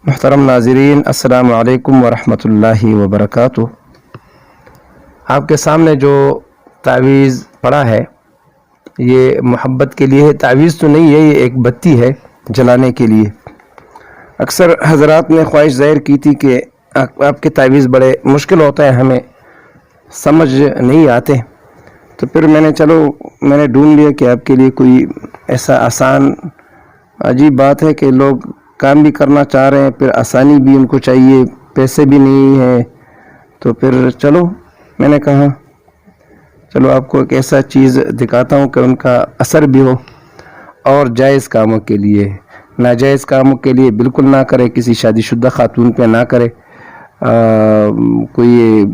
محترم ناظرین، السلام علیکم ورحمۃ اللہ وبرکاتہ۔ آپ کے سامنے جو تعویذ پڑا ہے یہ محبت کے لیے ہے، تعویذ تو نہیں ہے، یہ ایک بتی ہے جلانے کے لیے۔ اکثر حضرات نے خواہش ظاہر کی تھی کہ آپ کے تعویذ بڑے مشکل ہوتا ہے، ہمیں سمجھ نہیں آتے، تو پھر میں نے ڈھونڈ لیا کہ آپ کے لیے کوئی ایسا آسان عجیب بات ہے کہ لوگ کام بھی کرنا چاہ رہے ہیں، پھر آسانی بھی ان کو چاہیے، پیسے بھی نہیں ہیں، تو پھر میں نے کہا چلو آپ کو ایک ایسا چیز دکھاتا ہوں کہ ان کا اثر بھی ہو، اور جائز کاموں کے لیے، ناجائز کاموں کے لیے بالکل نہ کرے، کسی شادی شدہ خاتون پہ نہ کرے، کوئی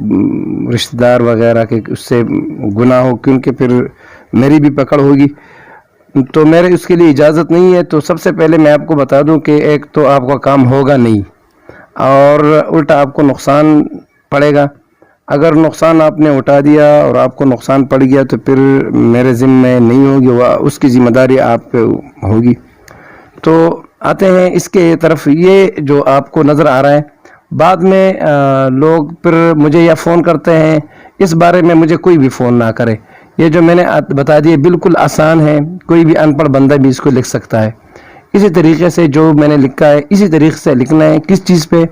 رشتہ دار وغیرہ کے اس سے گناہ ہو، کیونکہ پھر میری بھی پکڑ ہوگی، تو میرے اس کے لیے اجازت نہیں ہے۔ تو سب سے پہلے میں آپ کو بتا دوں کہ ایک تو آپ کا کام ہوگا نہیں، اور الٹا آپ کو نقصان پڑے گا۔ اگر نقصان آپ نے اٹھا دیا اور آپ کو نقصان پڑ گیا تو پھر میرے ذمہ نہیں ہوگی، وہ اس کی ذمہ داری آپ پہ ہوگی۔ تو آتے ہیں اس کے طرف، یہ جو آپ کو نظر آ رہا ہے، بعد میں لوگ پھر مجھے یا فون کرتے ہیں، اس بارے میں مجھے کوئی بھی فون نہ کرے، یہ جو میں نے بتا دیا بالکل آسان ہے، کوئی بھی ان پڑھ بندہ بھی اس کو لکھ سکتا ہے۔ اسی طریقے سے جو میں نے لکھا ہے اسی طریقے سے لکھنا ہے۔ کس چیز پہ؟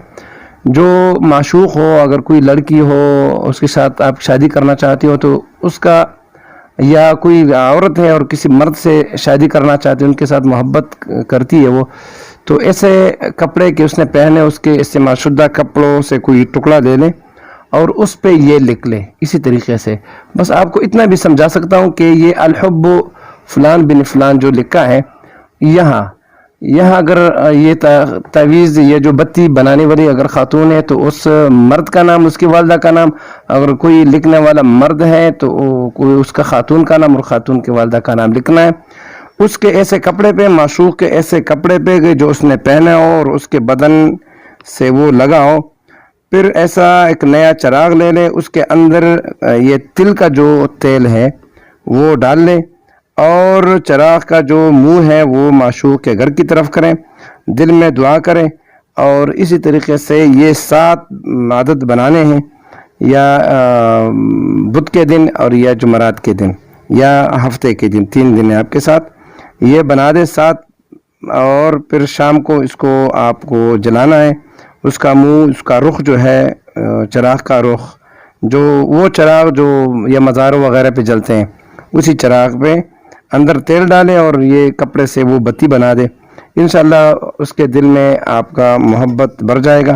جو معشوق ہو، اگر کوئی لڑکی ہو اس کے ساتھ آپ شادی کرنا چاہتی ہو تو اس کا، یا کوئی عورت ہے اور کسی مرد سے شادی کرنا چاہتی ہے، ان کے ساتھ محبت کرتی ہے وہ، تو ایسے کپڑے کہ اس نے پہنے، اس کے استعمال شدہ کپڑوں سے کوئی ٹکڑا لے لیں اور اس پہ یہ لکھ لیں اسی طریقے سے۔ بس آپ کو اتنا بھی سمجھا سکتا ہوں کہ یہ الحب فلان بن فلان جو لکھا ہے، یہاں اگر یہ تعویذ، یہ جو بتی بنانے والی اگر خاتون ہے تو اس مرد کا نام، اس کی والدہ کا نام، اگر کوئی لکھنے والا مرد ہے تو کوئی اس کا خاتون کا نام اور خاتون کی والدہ کا نام لکھنا ہے۔ اس کے ایسے کپڑے پہ، معشوق کے ایسے کپڑے پہ جو اس نے پہنا ہو اور اس کے بدن سے وہ لگا ہو، پھر ایسا ایک نیا چراغ لے لے، اس کے اندر یہ تل کا جو تیل ہے وہ ڈال لے، اور چراغ کا جو منہ ہے وہ معشوق کے گھر کی طرف کریں، دل میں دعا کریں، اور اسی طریقے سے یہ 7 عدد بنانے ہیں، یا بدھ کے دن اور یا جمعرات کے دن یا ہفتے کے دن، 3 دن ہے آپ کے ساتھ، یہ بنا دے 7، اور پھر شام کو اس کو آپ کو جلانا ہے۔ اس کا منہ، اس کا رخ جو ہے، چراغ کا رخ، جو وہ چراغ جو یا مزاروں وغیرہ پہ جلتے ہیں، اسی چراغ پہ اندر تیل ڈالیں اور یہ کپڑے سے وہ بتی بنا دے، انشاءاللہ اس کے دل میں آپ کا محبت بڑھ جائے گا۔